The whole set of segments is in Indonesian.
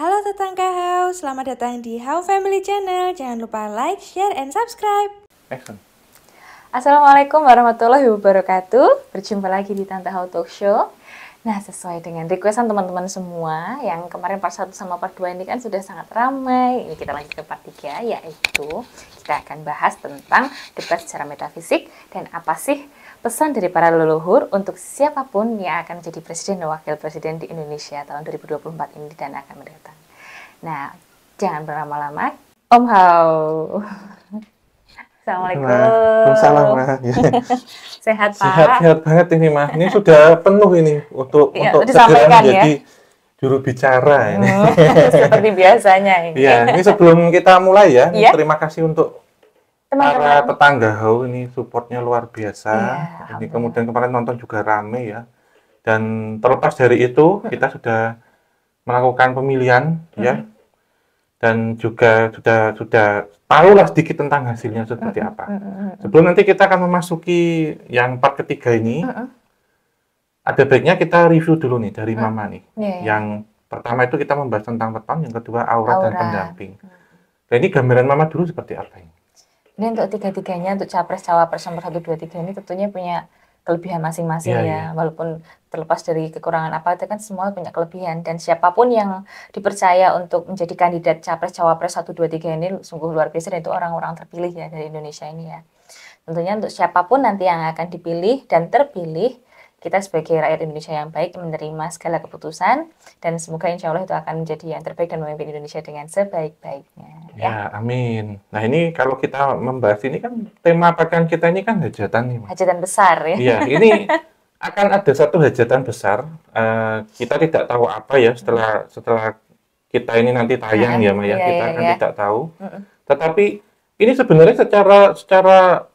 Halo tetangga How, selamat datang di How Family Channel. Jangan lupa like, share, and subscribe. Assalamualaikum warahmatullahi wabarakatuh. Berjumpa lagi di Tante How Talk Show. Nah, sesuai dengan requestan teman-teman semua, yang kemarin part 1 sama part 2 ini kan sudah sangat ramai. Ini kita lanjut ke part 3, yaitu kita akan bahas tentang debat secara metafisik dan apa sih pesan dari para leluhur untuk siapapun yang akan jadi presiden dan wakil presiden di Indonesia tahun 2024 ini dan akan mendatang. Nah, jangan berlama-lama. Om How. Assalamualaikum. Waalaikumsalam, Ma. Sehat, Pak? Sehat banget ini, Ma. Ini sudah penuh ini untuk segera menjadi juru bicara ini. Seperti biasanya ini. Iya, ini sebelum kita mulai ya, terima kasih untuk para teman-teman tetangga How, ini supportnya luar biasa. Iya, Ini kemudian kemarin nonton juga rame ya. Dan terlepas dari itu, kita sudah melakukan pemilihan ya. Dan juga sudah tahulah sedikit tentang hasilnya seperti apa. Sebelum nanti kita akan memasuki yang part ketiga ini, ada baiknya kita review dulu nih dari Mama nih. Yang pertama itu kita membahas tentang weton, yang kedua aura dan pendamping. Nah, ini gambaran Mama dulu seperti apa ini? Ini untuk tiga-tiganya, untuk capres cawapres nomor 1, 2, 3 ini tentunya punya kelebihan masing-masing ya. Walaupun terlepas dari kekurangan apa, itu kan semua punya kelebihan. Dan siapapun yang dipercaya untuk menjadi kandidat capres cawapres 1, 2, 3 ini sungguh luar biasa, dan itu orang-orang terpilih ya dari Indonesia ini ya. Tentunya untuk siapapun nanti yang akan dipilih dan terpilih, kita sebagai rakyat Indonesia yang baik menerima segala keputusan, dan semoga insya Allah itu akan menjadi yang terbaik dan memimpin Indonesia dengan sebaik-baiknya. Ya, amin. Nah, ini kalau kita membahas ini kan tema pekan kita ini kan hajatan nih, Ma. Hajatan besar ya. Iya, ini akan ada satu hajatan besar. Kita tidak tahu apa ya setelah kita ini nanti tayang ya, Ma ya. Kita akan tidak tahu. Tetapi ini sebenarnya secara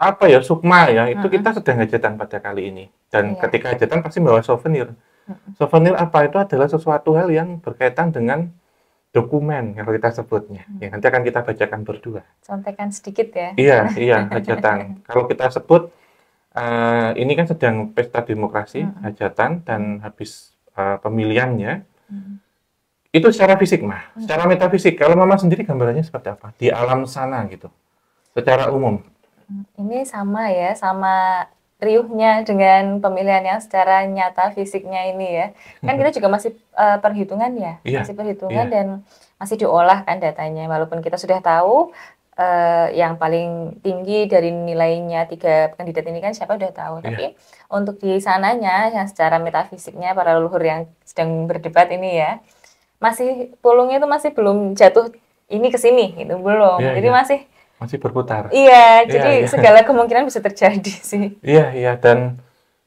apa ya, sukma ya, itu kita sedang hajatan pada kali ini. Dan ketika hajatan pasti bawa souvenir. Souvenir apa? Itu adalah sesuatu hal yang berkaitan dengan dokumen, kalau kita sebutnya. Ya, nanti akan kita bacakan berdua. Contekan sedikit ya. Iya, hajatan. Kalau kita sebut, ini kan sedang pesta demokrasi, hajatan, dan habis pemilihannya, itu secara fisik, Mah. Secara metafisik, kalau Mama sendiri gambarannya seperti apa? Di alam sana gitu, secara umum. Ini sama ya, sama riuhnya dengan pemilihan yang secara nyata fisiknya ini ya. Kan kita juga masih perhitungan ya, masih perhitungan dan masih diolah kan datanya. Walaupun kita sudah tahu yang paling tinggi dari nilainya 3 kandidat ini kan siapa udah tahu. Tapi untuk di sananya yang secara metafisiknya para leluhur yang sedang berdebat ini ya, masih pulungnya itu masih belum jatuh ini ke sini gitu, belum. Jadi masih berputar. Iya, jadi segala kemungkinan bisa terjadi sih. Iya, dan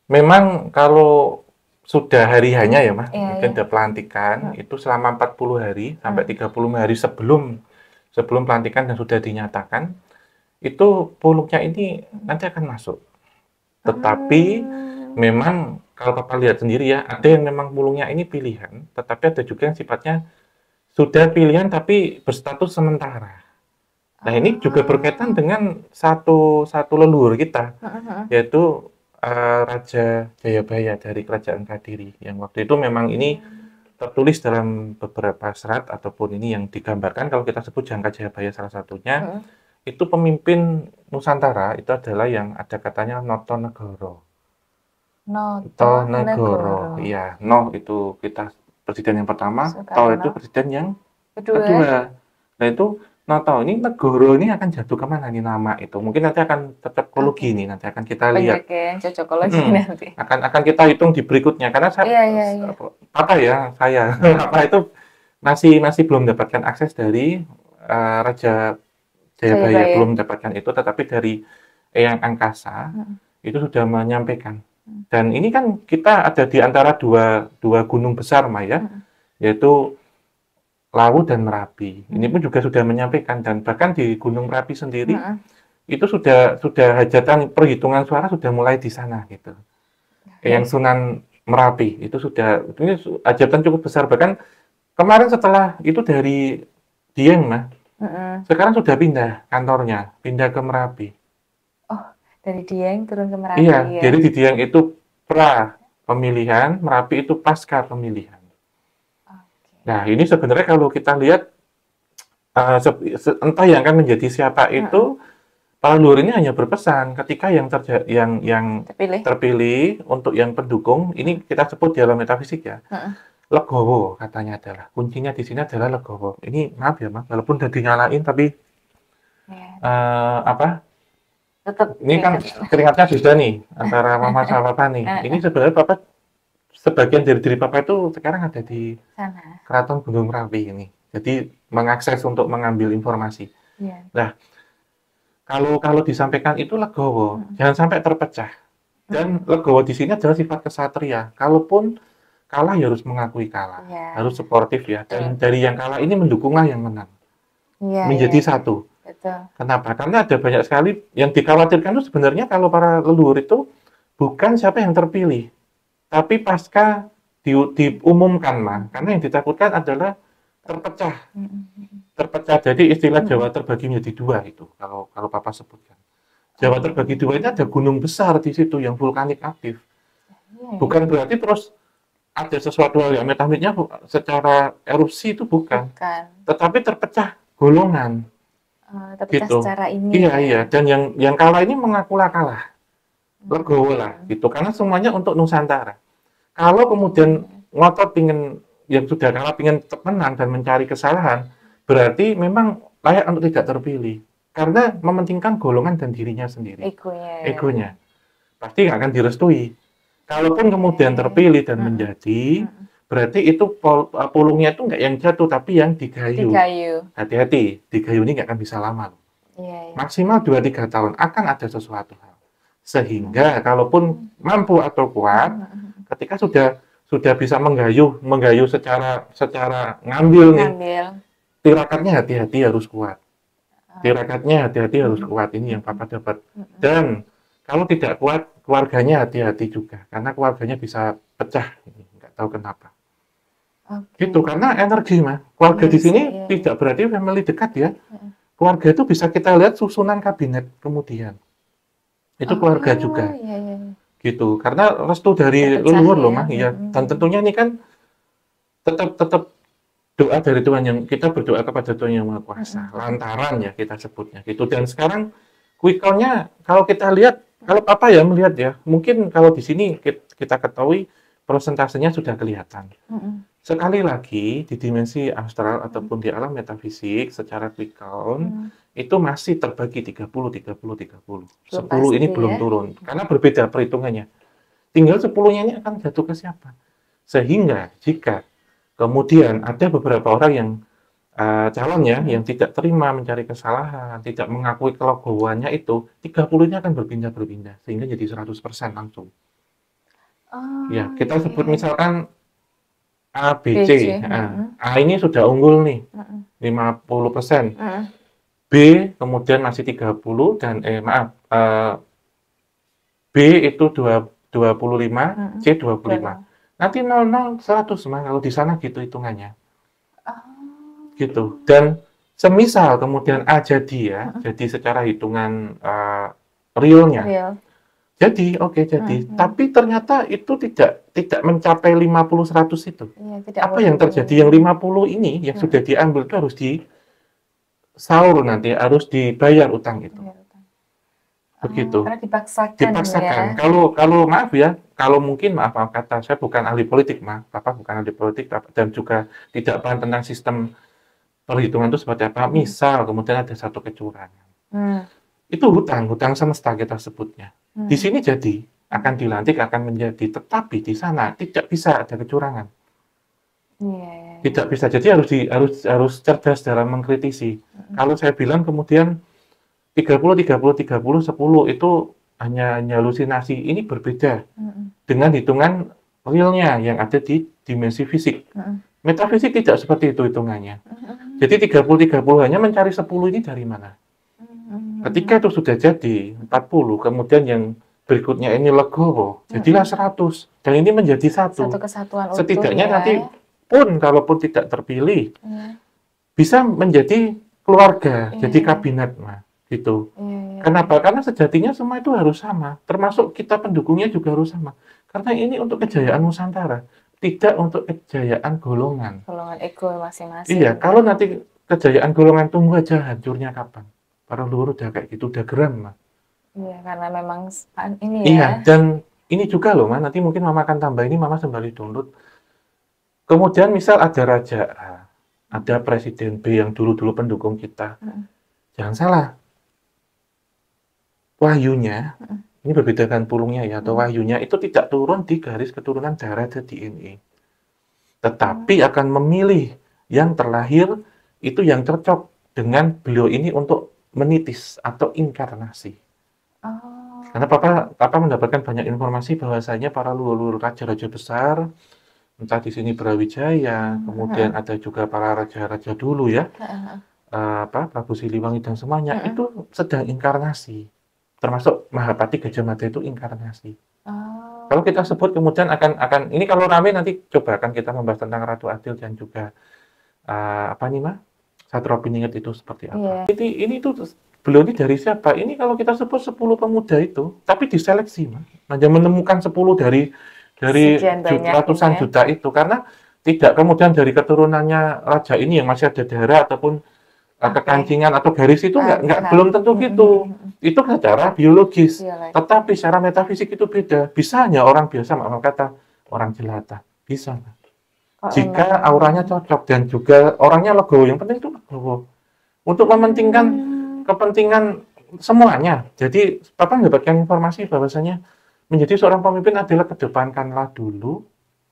memang kalau sudah hari hanya ya, Mas, mungkin ada pelantikan, itu selama 40 hari sampai 30 hari sebelum pelantikan dan sudah dinyatakan, itu pulungnya ini nanti akan masuk. Tetapi memang kalau Papa lihat sendiri ya, ada yang memang pulungnya ini pilihan, tetapi ada juga yang sifatnya sudah pilihan tapi berstatus sementara. Nah, ini juga berkaitan dengan satu leluhur kita, yaitu Raja Jayabaya dari Kerajaan Kadiri, yang waktu itu memang ini tertulis dalam beberapa serat ataupun ini yang digambarkan, kalau kita sebut Jangka Jayabaya salah satunya, itu pemimpin Nusantara itu adalah yang ada katanya Notonegoro. Notonegoro, iya. No itu kita presiden yang pertama, To itu presiden yang kedua. Nah, itu Noto ini negoro ini akan jatuh kemana nih nama itu? Mungkin nanti akan cocokologi nih, nanti akan kita lihat. Cocokologi nanti. Akan kita hitung di berikutnya karena saya itu masih belum mendapatkan akses dari Raja Jayabaya, belum mendapatkan itu, tetapi dari Eyang Angkasa itu sudah menyampaikan. Dan ini kan kita ada di antara dua gunung besar, Maya, yaitu Lawu dan Merapi. Ini pun juga sudah menyampaikan, dan bahkan di Gunung Merapi sendiri itu sudah hajatan perhitungan suara sudah mulai di sana gitu. Yang Sunan Merapi itu ini hajatan cukup besar, bahkan kemarin setelah itu dari Dieng, Mah. Sekarang sudah pindah kantornya, pindah ke Merapi. Oh, dari Dieng turun ke Merapi. Iya, jadi di Dieng itu pra pemilihan, Merapi itu pasca pemilihan. Nah, ini sebenarnya kalau kita lihat entah yang akan menjadi siapa itu, para leluhur ini hanya berpesan ketika yang terpilih untuk yang pendukung, ini kita sebut dalam metafisik ya. Legowo katanya adalah kuncinya di sini adalah legowo. Ini maaf ya, Mas, walaupun udah dinyalain tapi tetap ini kan keringatnya beda nih antara mama sama papa nih. Ini sebenarnya papa sebagian dari diri papa itu sekarang ada di sana. Keraton Gunung Merapi ini. Jadi mengakses untuk mengambil informasi. Nah, kalau disampaikan itu legowo, jangan sampai terpecah. Dan legowo di sini adalah sifat kesatria. Kalaupun kalah ya harus mengakui kalah, harus suportif ya. Dan dari yang kalah ini mendukunglah yang menang, menjadi satu. Betul. Kenapa? Karena ada banyak sekali yang dikhawatirkan itu sebenarnya kalau para leluhur itu bukan siapa yang terpilih, tapi pasca diumumkan mah. Karena yang ditakutkan adalah terpecah. Terpecah. Jadi istilah Jawa terbagi menjadi dua itu kalau papa sebutkan. Jawa terbagi dua ini ada gunung besar di situ yang vulkanik aktif. Bukan berarti terus ada sesuatu hal yang metafisiknya secara erupsi itu bukan. Tetapi terpecah golongan. Terpecah gitu. Secara ini. Iya. Dan yang kalah ini mengakulah kalah. Legowo lah gitu. Karena semuanya untuk Nusantara. Kalau kemudian ngotot pingin yang sudah kalah pingin menang dan mencari kesalahan, berarti memang layak untuk tidak terpilih. Karena mementingkan golongan dan dirinya sendiri. Egonya. Pasti nggak akan direstui. Kalaupun kemudian terpilih dan menjadi, berarti itu pulungnya itu nggak yang jatuh, tapi yang digayu. Hati-hati, digayu ini nggak akan bisa lama. Maksimal 2-3 tahun akan ada sesuatu hal. Sehingga kalaupun mampu atau kuat, ketika sudah bisa menggayu secara ngambil nih, tirakatnya hati-hati harus kuat. Tirakatnya hati-hati harus kuat, ini yang papa dapat. Dan kalau tidak kuat, keluarganya hati-hati juga, karena keluarganya bisa pecah, nggak tahu kenapa. Gitu, karena energi mah. Keluarga di sini tidak berarti family dekat ya. Keluarga itu bisa kita lihat susunan kabinet kemudian. Itu keluarga juga. Gitu, karena restu dari leluhur loh mah, ya. Dan tentunya ini kan tetap doa dari Tuhan yang kita berdoa kepada Tuhan yang Maha Kuasa. Lantaran ya kita sebutnya gitu. Dan sekarang quick count-nya kalau kita lihat, kalau apa ya melihat ya, mungkin kalau di sini kita ketahui prosentasenya sudah kelihatan. Sekali lagi di dimensi astral ataupun di alam metafisik secara quick count itu masih terbagi 30 30 30. 10 ini belum turun karena berbeda perhitungannya. Tinggal 10-nya ini akan jatuh ke siapa? Sehingga jika kemudian ada beberapa orang yang calonnya yang tidak terima mencari kesalahan, tidak mengakui kelegowoannya itu, 30-nya akan berpindah-berpindah sehingga jadi 100% langsung. Ya, kita sebut misalkan A, B, C. A ini sudah unggul nih, 50%. B kemudian masih 30 dan B itu 25, C 25. Nanti 00 100 mah kalau di sana gitu hitungannya. Gitu. Dan semisal kemudian A jadi ya, jadi secara hitungan realnya. Jadi, jadi. Tapi ternyata itu tidak mencapai 50-100 itu. Apa yang terjadi? Yang 50 ini yang sudah diambil itu harus disaur nanti, harus dibayar utang itu. Begitu. Karena dipaksakan. Ya. Kalau maaf ya, kalau mungkin maaf kata saya bukan ahli politik, Bapak bukan ahli politik dan juga tidak paham tentang sistem perhitungan itu seperti apa. Misal kemudian ada satu kecurangan. Itu hutang semesta kita sebutnya. Di sini jadi akan dilantik, akan menjadi, tetapi di sana tidak bisa ada kecurangan. Tidak bisa. Jadi harus cerdas dalam mengkritisi. Kalau saya bilang kemudian 30 10 itu hanya halusinasi, ini berbeda dengan hitungan realnya yang ada di dimensi fisik. Metafisik tidak seperti itu hitungannya. Jadi 30 hanya mencari 10 ini dari mana? Ketika itu sudah jadi 40, kemudian yang berikutnya ini legowo, jadilah 100. Dan ini menjadi satu kesatuan utuh. Setidaknya nanti pun kalaupun tidak terpilih, bisa menjadi keluarga, jadi kabinet gitu. Kenapa? Karena sejatinya semua itu harus sama, termasuk kita pendukungnya juga harus sama. Karena ini untuk kejayaan Nusantara. tidak untuk kejayaan golongan. Golongan ego masing-masing. Iya, kalau nanti kejayaan golongan tunggu aja hancurnya kapan? Para leluhur udah kayak gitu, udah geram, Mas. Iya, karena memang ini ya. Iya, dan ini juga loh, Mas, nanti mungkin Mama akan tambah ini, Mama sembari download. Kemudian misal ada raja A, ada presiden B yang dulu-dulu pendukung kita. Jangan salah, wahyunya, ini berbeda dengan pulungnya ya, atau wahyunya itu tidak turun di garis keturunan darah atau DNA. Tetapi akan memilih yang terlahir itu yang cocok dengan beliau ini untuk menitis atau inkarnasi. Karena Papa mendapatkan banyak informasi bahwasanya para leluhur raja-raja besar, entah di sini Brawijaya, kemudian ada juga para raja-raja dulu ya, Prabu Siliwangi dan semuanya itu sedang inkarnasi. Termasuk Mahapati Gajah Mada itu inkarnasi. Kalau kita sebut kemudian akan ini kalau rame nanti coba akan kita membahas tentang Ratu Adil dan juga apa nih Mah? Satrio Piningit itu seperti apa. Ini tuh beliau ini dari siapa? Ini kalau kita sebut 10 pemuda itu, tapi diseleksi Mah. Hanya menemukan 10 dari ratusan juta itu karena tidak kemudian dari keturunannya raja ini yang masih ada darah ataupun kekancingan atau garis itu belum tentu gitu. Itu secara biologis. Tetapi secara metafisik itu beda. Bisa hanya orang biasa, maaf kata orang jelata. Bisa. Jika auranya cocok dan juga orangnya legowo. Yang penting itu legowo. Untuk mementingkan kepentingan semuanya. Jadi Papa mendapatkan informasi bahwasanya menjadi seorang pemimpin adalah kedepankanlah dulu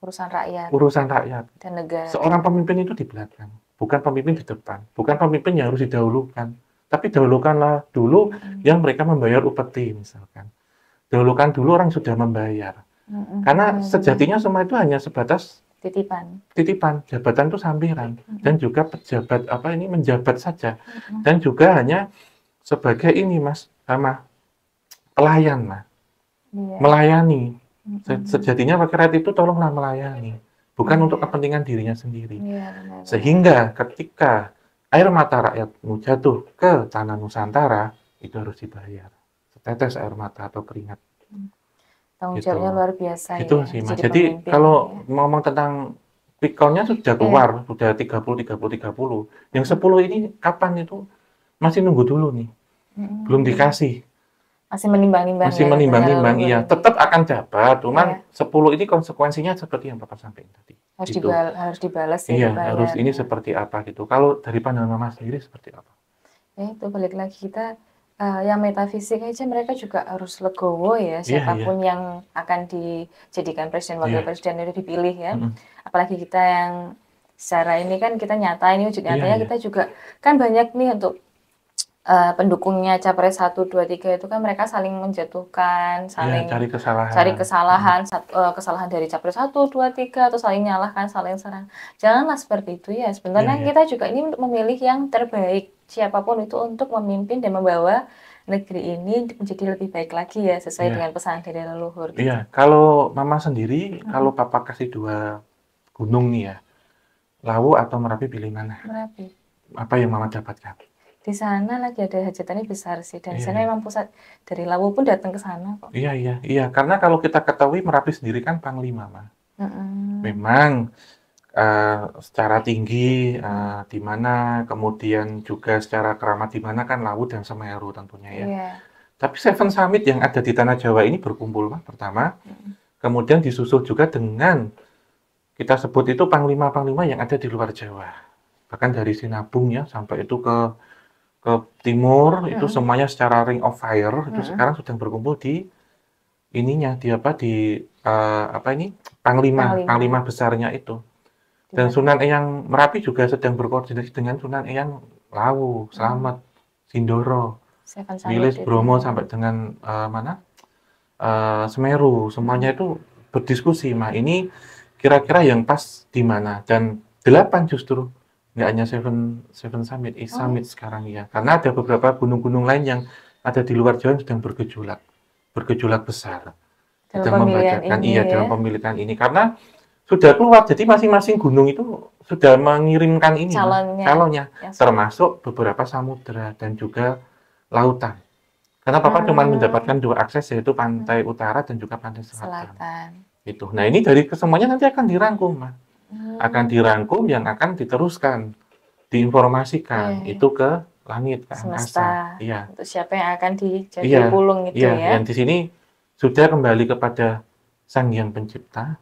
urusan rakyat dan negara. Seorang pemimpin itu di belakang, bukan pemimpin di depan, bukan pemimpin yang harus didahulukan, tapi dahulukanlah dulu yang mereka membayar upeti misalkan. Dahulukan dulu orang sudah membayar. Karena sejatinya semua itu hanya sebatas titipan, jabatan itu sambiran dan juga pejabat menjabat saja. Dan juga hanya sebagai ini Mas, sama pelayan Mas. Melayani. Sejatinya rakyat itu tolonglah melayani, bukan untuk kepentingan dirinya sendiri. Sehingga ketika air mata rakyatmu jatuh ke tanah Nusantara, itu harus dibayar. Setetes air mata atau keringat. Tanggung jawabnya luar biasa itu ya. Sih, Mas. Jadi kalau ngomong tentang quick count-nya sudah keluar, sudah 30. Yang 10 ini kapan itu masih nunggu dulu nih. Belum dikasih. Masih menimbang-nimbang. Iya. Tetap akan jabat, cuman 10 ini konsekuensinya seperti yang Bapak sampaikan tadi. Harus dibalas ya. Iya, harus ini seperti apa gitu. Kalau dari pandangan Mama sendiri seperti apa? Ya itu balik lagi kita yang metafisik aja mereka juga harus legowo ya, siapapun yang akan dijadikan presiden wakil presiden itu dipilih ya. Apalagi kita yang secara ini kan kita nyata ini wujud nyatanya kita juga kan banyak nih untuk pendukungnya capres 1, 2, 3 itu kan mereka saling menjatuhkan, saling cari kesalahan dari capres 1, 2, 3 atau saling nyalahkan, saling serang. Janganlah seperti itu ya. Sebenarnya kita juga ini untuk memilih yang terbaik siapapun itu untuk memimpin dan membawa negeri ini menjadi lebih baik lagi ya sesuai dengan pesan dari leluhur. Gitu. Iya, kalau Mama sendiri, kalau Papa kasih 2 gunung nih ya, Lawu atau Merapi pilih mana? Merapi. Apa yang Mama dapatkan? Di sana lagi ada hajatannya besar sih, dan di sana memang pusat dari Lawu pun datang ke sana kok. Iya, karena kalau kita ketahui Merapi sendiri kan Panglima, Ma. Memang secara tinggi di mana, kemudian juga secara keramat di mana kan Lawu dan Semeru tentunya ya. Tapi Seven Summit yang ada di Tanah Jawa ini berkumpul, Ma, pertama. Kemudian disusul juga dengan kita sebut itu Panglima-Panglima yang ada di luar Jawa. Bahkan dari Sinabung ya sampai itu ke timur itu semuanya secara Ring of Fire itu sekarang sedang berkumpul di ininya Panglima besarnya itu. Dan Sunan Eyang Merapi juga sedang berkoordinasi dengan Sunan Eyang Lawu, Slamet, Sindoro, Wilis, Bromo sampai dengan Semeru, semuanya itu berdiskusi. Nah, ini kira-kira yang pas di mana dan 8 justru. Nggak hanya Seven Summit, Summit sekarang ya. Karena ada beberapa gunung-gunung lain yang ada di luar Jawa yang sedang bergejolak besar. Sedang membacakan dalam pemilihan ini. Karena sudah keluar, jadi masing-masing gunung itu sudah mengirimkan ini calonnya, termasuk beberapa samudera dan juga lautan. Karena Papa cuma mendapatkan 2 akses yaitu pantai utara dan juga pantai selatan. Itu. Nah, ini dari kesemuanya nanti akan dirangkum, Mas. Akan dirangkum yang akan diteruskan, diinformasikan itu ke langit, ke angkasa. Iya. Untuk siapa yang akan dijadi Iya, pulung itu iya. ya. Yang di sini sudah kembali kepada Sang Yang Pencipta,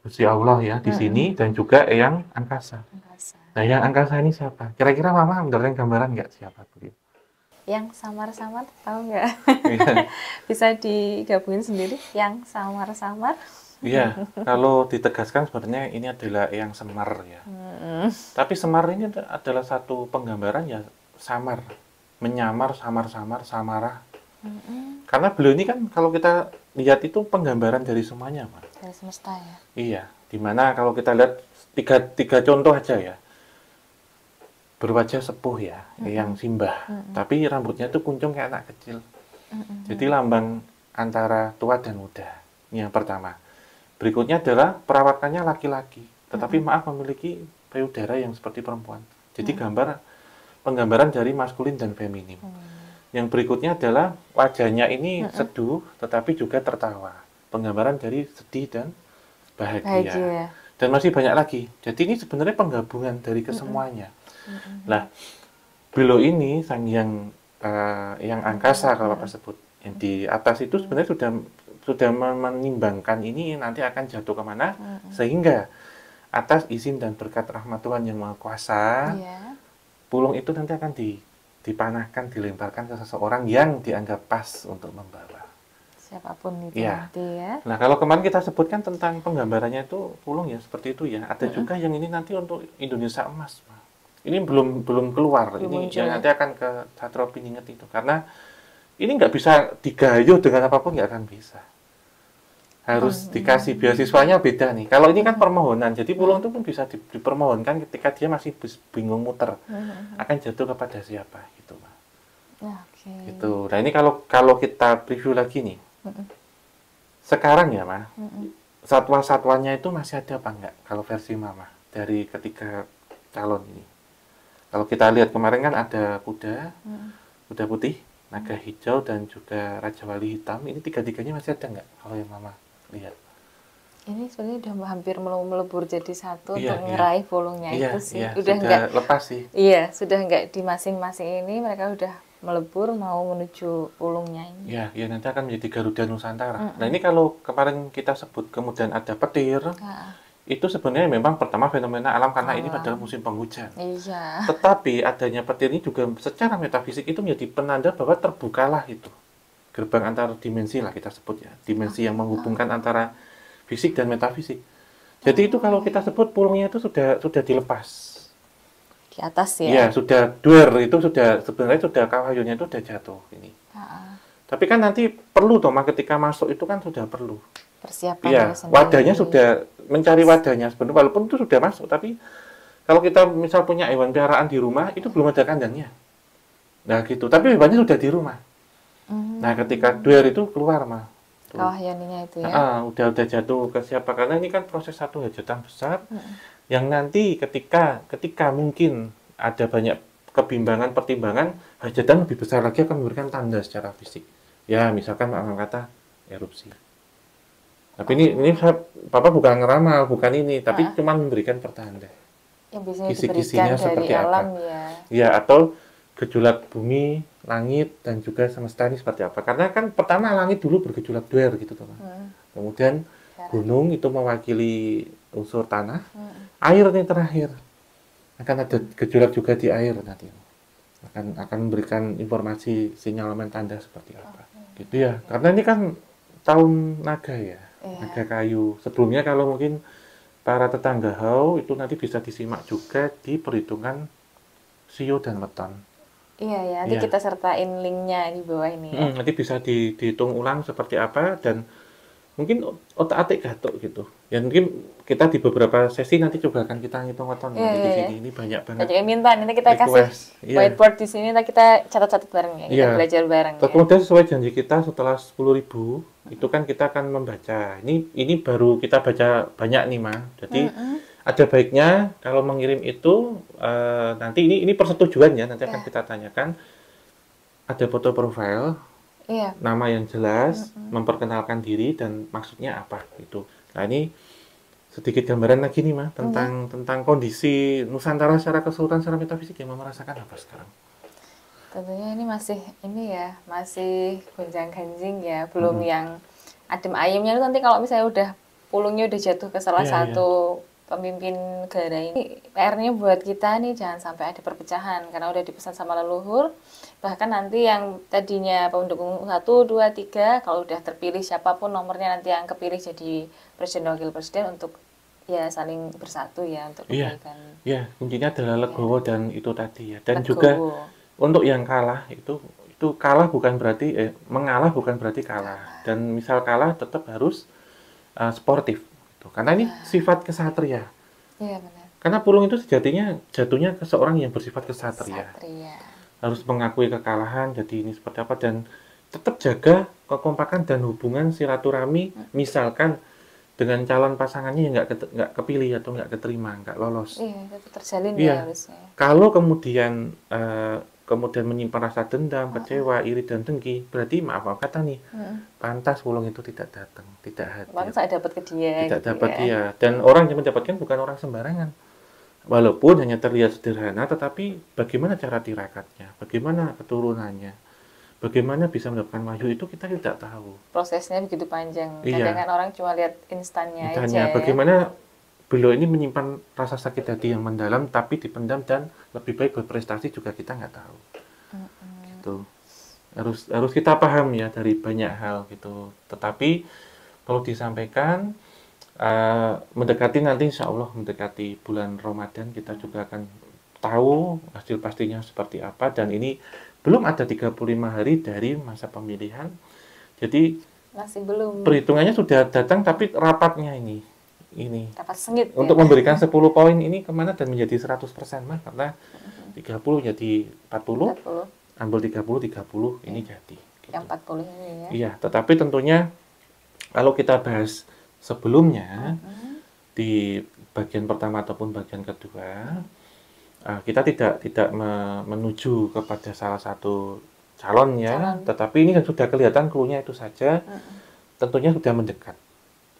Gusti Allah ya di sini, dan juga yang angkasa. Nah, yang angkasa ini siapa? Kira-kira Mama mendapatkan gambaran nggak siapa beliau? Yang samar-samar, tahu nggak? Bisa digabungin sendiri, yang samar-samar. Iya, kalau ditegaskan sebenarnya ini adalah yang Semar ya. Tapi Semar ini adalah satu penggambaran ya samar, menyamar, samar-samar, samarah. Karena beliau ini kan kalau kita lihat itu penggambaran dari semuanya, Pak. Dari semesta ya. Iya, dimana kalau kita lihat tiga contoh aja ya. Berwajah sepuh ya, yang simbah. Tapi rambutnya itu kuncung kayak anak kecil. Jadi lambang antara tua dan muda. Ini yang pertama. Berikutnya adalah perawakannya laki-laki, tetapi maaf memiliki payudara yang seperti perempuan. Jadi penggambaran dari maskulin dan feminim. Yang berikutnya adalah wajahnya ini seduh, tetapi juga tertawa. Penggambaran dari sedih dan bahagia. Dan masih banyak lagi. Jadi ini sebenarnya penggabungan dari kesemuanya. Nah, beliau ini sang yang angkasa kalau Bapak sebut. Yang di atas itu sebenarnya sudah menimbangkan ini nanti akan jatuh kemana, sehingga atas izin dan berkat rahmat Tuhan yang Maha Kuasa, pulung itu nanti akan dipanahkan, dilemparkan ke seseorang yang dianggap pas untuk membawa. Siapapun itu nanti ya. Nah, kalau kemarin kita sebutkan tentang penggambarannya itu pulung ya, seperti itu ya. Ada juga yang ini nanti untuk Indonesia Emas, Pak. Ini belum keluar. Ini yang nanti akan ke Satrio Piningit itu. Karena ini nggak bisa digayuh dengan apapun, nggak akan bisa. Harus dikasih beasiswanya beda nih. Kalau ini kan permohonan, jadi pulung itu pun bisa dipermohonkan ketika dia masih bingung muter. Akan jatuh kepada siapa gitu, Pak. Gitu. Nah, ini kalau kita preview lagi nih. Sekarang ya, Ma. Satwa-satwanya itu masih ada apa enggak kalau versi Mama dari ketiga calon ini? Kalau kita lihat kemarin kan ada kuda putih, naga hijau, dan juga Raja Wali hitam. Ini tiga-tiganya masih ada nggak kalau yang Mama lihat? Ini sebenarnya udah hampir melebur jadi satu untuk ngeraih pulungnya itu sih. Sudah nggak lepas sih. Iya, sudah nggak di masing-masing ini, mereka udah melebur mau menuju pulungnya ini. Iya, nanti akan menjadi Garuda Nusantara. Nah, ini kalau kemarin kita sebut kemudian ada petir, itu sebenarnya memang pertama fenomena alam karena ini adalah musim penghujan. Iya. Tetapi adanya petir ini juga secara metafisik itu menjadi penanda bahwa terbukalah itu gerbang antar dimensi lah kita sebut ya, dimensi yang menghubungkan antara fisik dan metafisik. Jadi itu kalau kita sebut pulungnya itu sudah dilepas. Di atas ya? Iya, sudah duer itu sebenarnya sudah kawayunya itu sudah jatuh ini. Tapi kan nanti perlu toh, ketika masuk itu kan sudah perlu persiapan. Iya, wadahnya sudah mencari wadahnya sebenarnya, walaupun itu sudah masuk, tapi kalau kita misal punya hewan peliharaan di rumah itu belum ada kandangnya. Nah gitu, tapi hewannya sudah di rumah. Nah ketika duer itu keluar mah. Kawahyaninya itu ya. Udah jatuh ke siapa, karena ini kan proses satu hajatan besar yang nanti ketika mungkin ada banyak kebimbangan pertimbangan, hajatan lebih besar lagi akan memberikan tanda secara fisik. Ya misalkan kata erupsi. Tapi ini Papa bukan ngeramal, bukan ini, tapi cuma memberikan pertanda. Yang biasanya kisi-kisinya seperti alam apa? Ya, atau gejolak bumi, langit, dan juga semesta ini seperti apa? Karena kan pertama langit dulu bergejolak duer gitu, teman. Kemudian gunung itu mewakili unsur tanah, air ini terakhir akan ada gejolak juga di air nanti. Akan memberikan informasi sinyalemen tanda seperti apa. Gitu ya. Karena ini kan tahun naga ya. Naga kayu. Sebelumnya kalau mungkin para tetangga Hau itu nanti bisa disimak juga di perhitungan Sio dan Weton. Iya ya, nanti kita sertain linknya di bawah ini ya. Nanti bisa dihitung ulang seperti apa, dan mungkin otak-atik gatuk gitu. Ya mungkin kita di beberapa sesi nanti coba akan kita ngitung weton di sini. Ini banyak banget. Banyak yang minta, nanti kita kasih whiteboard di sini, nanti kita catat-catat bareng ya, kita belajar bareng. Kemudian sesuai janji kita setelah 10.000 itu kan kita akan membaca. Ini baru kita baca banyak nih, Ma. Jadi ada baiknya kalau mengirim itu nanti ini persetujuan ya, nanti akan kita tanyakan. Ada foto profil, nama yang jelas, memperkenalkan diri dan maksudnya apa itu. Nah ini sedikit gambaran lagi nih Mah tentang kondisi Nusantara secara keseluruhan secara metafisik yang merasakan apa sekarang? Tentunya ini masih gonjang-ganjing ya, belum yang adem ayemnya. Nanti kalau misalnya udah pulungnya udah jatuh ke salah satu pemimpin negara ini, PR-nya buat kita nih jangan sampai ada perpecahan karena udah dipesan sama leluhur. Bahkan nanti yang tadinya pendukung 1, 2, 3 kalau udah terpilih siapapun nomornya nanti yang kepilih jadi presiden wakil presiden untuk ya saling bersatu ya untuk kebaikan. Iya, kuncinya adalah legowo dan itu tadi ya. Dan Legowo. juga untuk yang kalah itu kalah bukan berarti mengalah bukan berarti kalah. Dan misal kalah tetap harus sportif gitu. Karena ini sifat kesatria. Iya benar. Karena pulung itu sejatinya jatuhnya ke seorang yang bersifat kesatria. Harus mengakui kekalahan, jadi ini seperti apa dan tetap jaga kekompakan dan hubungan silaturahmi. Misalkan dengan calon pasangannya yang nggak kepilih atau nggak keterima, nggak lolos. Iya, itu terjalin ya harusnya. Kalau kemudian menyimpan rasa dendam, kecewa, iri dan dengki, berarti maaf kata nih, pantas pulung itu tidak datang, tidak hadir. Pantas saya dapat ke dia. Tidak dapat dia. Dan orang yang mendapatkan bukan orang sembarangan. Walaupun hanya terlihat sederhana, tetapi bagaimana cara tirakatnya, bagaimana keturunannya, bagaimana bisa mendapatkan wahyu itu kita tidak tahu. Prosesnya begitu panjang. Kadang kan orang cuma lihat instannya aja. Bagaimana beliau ini menyimpan rasa sakit hati yang mendalam tapi dipendam dan lebih baik berprestasi juga kita nggak tahu. Gitu. Harus kita paham ya dari banyak hal gitu. Tetapi kalau disampaikan mendekati nanti insya Allah mendekati bulan Ramadan kita juga akan tahu hasil pastinya seperti apa dan ini belum ada 35 hari dari masa pemilihan. Jadi masih belum. Perhitungannya sudah datang tapi rapatnya ini rapat sengit untuk memberikan 10 poin ini kemana dan menjadi 100% Mah karena 30 jadi 40, ambil 30 ini jadi. Yang 40 ini ya. Iya, tetapi tentunya kalau kita bahas sebelumnya di bagian pertama ataupun bagian kedua kita tidak menuju kepada salah satu calon ya, tetapi ini kan sudah kelihatan clue-nya itu saja. Tentunya sudah mendekat.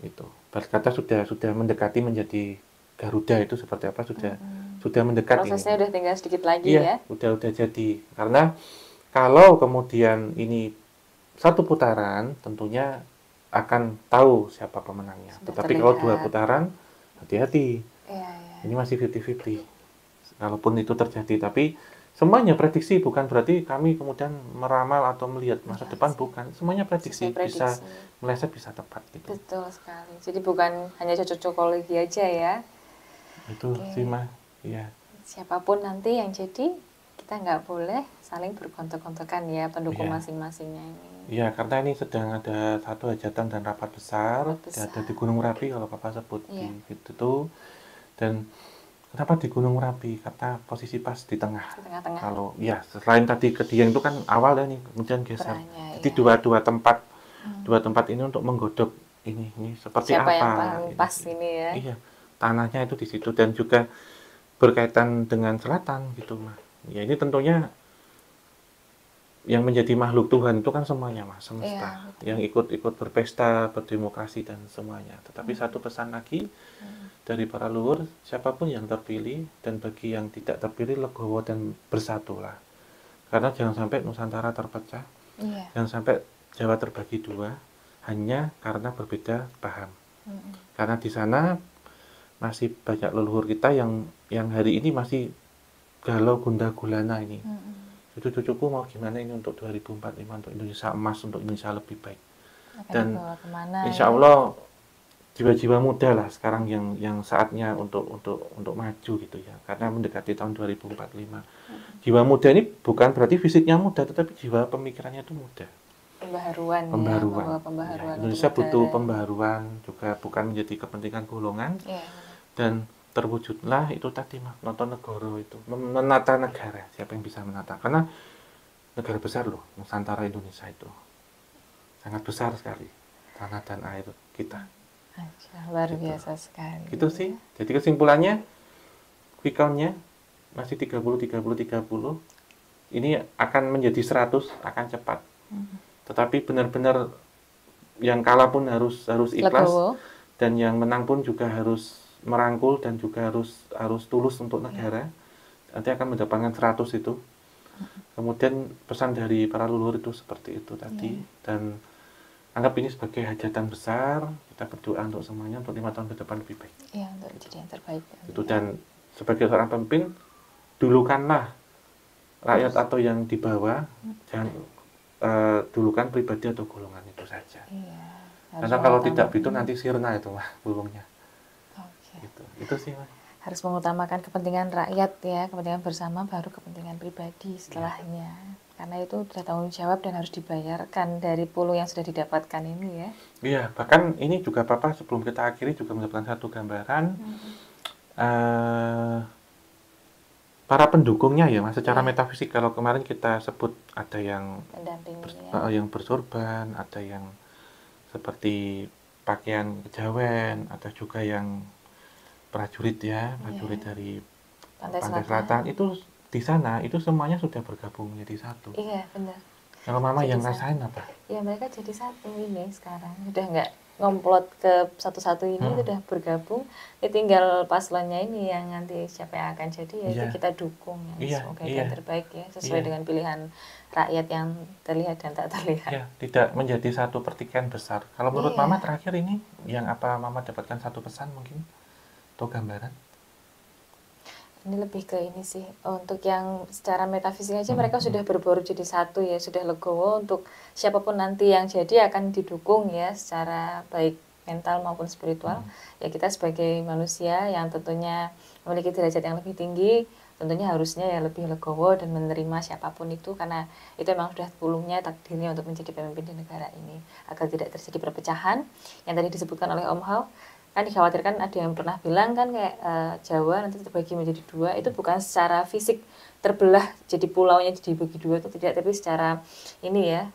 Itu. Berkata sudah mendekati menjadi Garuda itu seperti apa sudah mendekat. Prosesnya udah tinggal sedikit lagi ya. Udah jadi. Karena kalau kemudian ini satu putaran tentunya akan tahu siapa pemenangnya. Tetapi kalau 2 putaran hati-hati. Ini masih 50-50. Kalaupun itu terjadi, tapi semuanya prediksi bukan berarti kami kemudian meramal atau melihat masa depan bukan. Semuanya prediksi. Bisa meleset bisa tepat gitu. Betul sekali. Jadi bukan hanya cocok-cocokologi aja ya. Itu sih Mah. Iya. Siapapun nanti yang jadi kita nggak boleh saling berkontok-kontokan ya pendukung masing-masingnya ini. Iya, karena ini sedang ada satu hajatan dan rapat besar. Ada di Gunung Merapi kalau Bapak sebut di itu. Dan kenapa di Gunung Merapi? Karena posisi pas di tengah. Kalau selain tadi ke Dieng itu kan awal ya nih, kemudian geser. Jadi dua tempat ini untuk menggodok ini seperti siapa apa? Yang paling pas ini ya? Iya, tanahnya itu di situ dan juga berkaitan dengan selatan gitu Mah. Ya ini tentunya yang menjadi makhluk Tuhan itu kan semuanya Mas, semesta. Yang ikut berpesta, berdemokrasi dan semuanya. Tetapi satu pesan lagi dari para leluhur, siapapun yang terpilih dan bagi yang tidak terpilih legowo dan bersatulah. Karena jangan sampai Nusantara terpecah. Jangan sampai Jawa terbagi 2 hanya karena berbeda paham. Karena di sana masih banyak leluhur kita yang hari ini masih galau gundah gulana ini. Cucu-cucuku mau gimana ini untuk 2045 untuk Indonesia emas, untuk Indonesia lebih baik. Dan insya Allah jiwa-jiwa muda lah sekarang yang saatnya untuk maju gitu ya. Karena mendekati tahun 2045. Jiwa muda ini bukan berarti fisiknya muda, tetapi jiwa pemikirannya itu muda. Pembaharuan. Ya, Indonesia butuh pembaharuan juga, bukan menjadi kepentingan golongan. Dan terwujudlah itu tadi Mah, nonton negara itu, menata negara, siapa yang bisa menata, karena negara besar loh, Nusantara Indonesia itu sangat besar sekali tanah dan air kita. Luar biasa sekali. Gitu sih, jadi kesimpulannya quick count-nya masih 30, ini akan menjadi 100, akan cepat. Tetapi benar-benar yang kalah pun harus ikhlas. dan yang menang pun juga harus merangkul dan juga harus tulus untuk negara. Nanti akan mendapatkan 100 itu. Kemudian pesan dari para leluhur itu seperti itu tadi. Dan anggap ini sebagai hajatan besar, kita berdoa untuk semuanya untuk 5 tahun ke depan lebih baik. Iya, untuk jadi yang terbaik. Itu, dan sebagai seorang pemimpin, dulukanlah rakyat atau yang di bawah, jangan dulukan pribadi atau golongan itu saja. Iya, karena kalau tidak begitu nanti sirna itu mah burungnya. Gitu. Itu sih Mas. Harus mengutamakan kepentingan rakyat ya, kepentingan bersama baru kepentingan pribadi setelahnya. Karena itu sudah tanggung jawab dan harus dibayarkan dari puluh yang sudah didapatkan ini ya. Iya, bahkan ini juga Papa sebelum kita akhiri juga mendapatkan satu gambaran para pendukungnya ya Mas, secara metafisik. Kalau kemarin kita sebut ada yang yang bersorban, ada yang seperti pakaian kejawen, ada juga yang prajurit ya, prajurit dari Pantai Selatan. Itu di sana itu semuanya sudah bergabung menjadi satu. Iya, benar. Kalau Mama jadi yang rasain apa? Ya mereka jadi satu ini sekarang. Udah nggak ngomplot ke satu-satu ini, udah bergabung. Ya tinggal paslonnya ini yang nanti siapa yang akan jadi ya itu kita dukung ya. Semoga yang terbaik ya, sesuai dengan pilihan rakyat yang terlihat dan tak terlihat. Ya, tidak menjadi satu pertikaian besar. Kalau menurut Mama terakhir ini yang apa Mama dapatkan satu pesan mungkin atau gambaran? Ini lebih ke ini sih, untuk yang secara metafisik aja mereka sudah berbaur jadi satu ya, sudah legowo untuk siapapun nanti yang jadi akan didukung ya secara baik mental maupun spiritual. Ya kita sebagai manusia yang tentunya memiliki derajat yang lebih tinggi, tentunya harusnya ya lebih legowo dan menerima siapapun itu, karena itu memang sudah puluhnya takdirnya untuk menjadi pemimpin di negara ini, agar tidak terjadi perpecahan yang tadi disebutkan oleh Om Hao. Kan dikhawatirkan ada yang pernah bilang kan kayak Jawa nanti terbagi menjadi dua, itu bukan secara fisik terbelah jadi pulaunya jadi dibagi dua itu tidak, tapi secara ini ya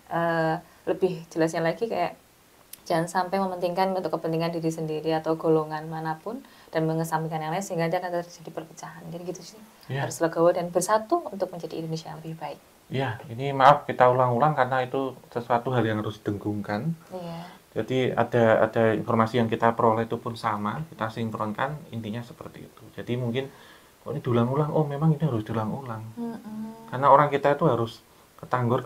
lebih jelasnya lagi kayak jangan sampai mementingkan untuk kepentingan diri sendiri atau golongan manapun dan mengesampingkan yang lain sehingga nanti akan terjadi perpecahan. Jadi gitu sih, harus legowo dan bersatu untuk menjadi Indonesia yang lebih baik. Ya, ini maaf kita ulang-ulang karena itu sesuatu hal yang harus didengungkan. Jadi ada informasi yang kita peroleh itu pun sama, kita sinkronkan, intinya seperti itu. Jadi mungkin kok ini diulang-ulang, oh memang ini harus diulang-ulang. Karena orang kita itu harus ketanggor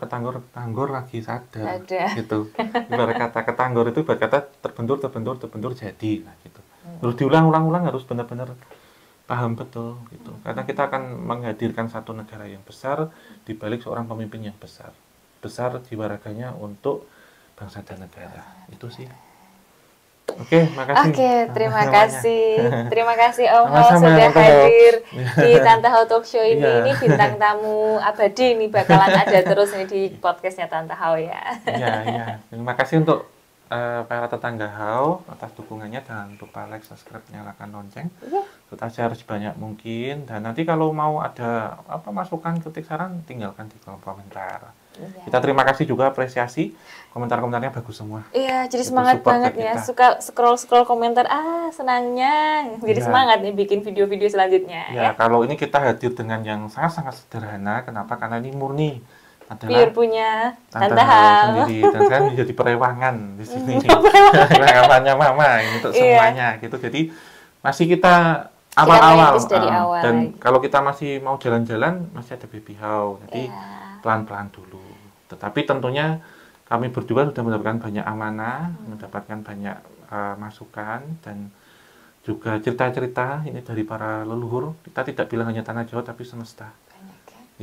lagi sadar. Gitu. Ibarat kata ketanggor itu ibarat kata terbentur jadi. Nah, gitu. Terus diulang-ulang harus benar-benar paham betul gitu. Karena kita akan menghadirkan satu negara yang besar di balik seorang pemimpin yang besar. Besar jiwa raganya untuk bangsa dan negara. Itu sih. Oke, makasih. Terima kasih. Terima kasih Om Hao sudah hadir di Tante Hao Talk Show ini. Ini bintang tamu abadi ini bakalan ada terus ini di podcastnya Tante Hao ya. Iya. Terima kasih untuk para tetangga Hao atas dukungannya. Jangan lupa like, subscribe, nyalakan lonceng. Kita share sebanyak mungkin. Dan nanti kalau mau ada masukan, kritik, saran, tinggalkan di kolom komentar. Kita terima kasih juga, apresiasi komentar-komentarnya bagus semua. Iya, jadi semangat banget ya. Suka scroll komentar, senangnya. Jadi semangat nih bikin video-video selanjutnya. Ya, kalau ini kita hadir dengan yang sangat-sangat sederhana. Kenapa? Karena ini murni adalah pure punya Tante Hao sendiri. Dan saya menjadi perewangan di sini. Perewangannya Mama ini untuk semuanya gitu. Jadi masih kita awal-awal. Dan kalau kita masih mau jalan-jalan, masih ada Baby Hao. Jadi pelan-pelan dulu. Tetapi tentunya kami berdua sudah mendapatkan banyak amanah, mendapatkan banyak masukan dan juga cerita-cerita ini dari para leluhur. Kita tidak bilang hanya tanah Jawa tapi semesta.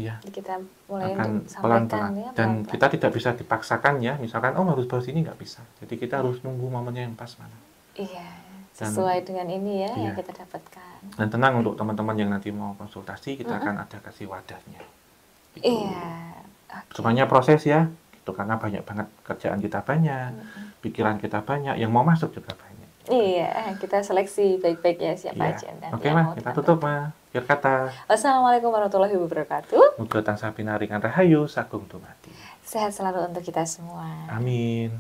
Iya. Kita mulai akan pelan-pelan ya, dan kita tidak bisa dipaksakan ya. Misalkan harus bahas ini nggak bisa. Jadi kita harus nunggu momennya yang pas mana. Iya. Sesuai dengan ini ya yang kita dapatkan. Dan tenang untuk teman-teman yang nanti mau konsultasi, kita akan ada kasih wadahnya. Gitu. Semuanya proses ya, gitu, karena banyak banget kerjaan kita banyak, pikiran kita banyak, yang mau masuk juga banyak. Iya, kita seleksi baik-baik ya siapa aja. Oke Mas, kita tutup Mas. Akhir kata. Wassalamualaikum warahmatullahi wabarakatuh. Muga tansah pinaringan rahayu sagung dumadi. Sehat selalu untuk kita semua. Amin.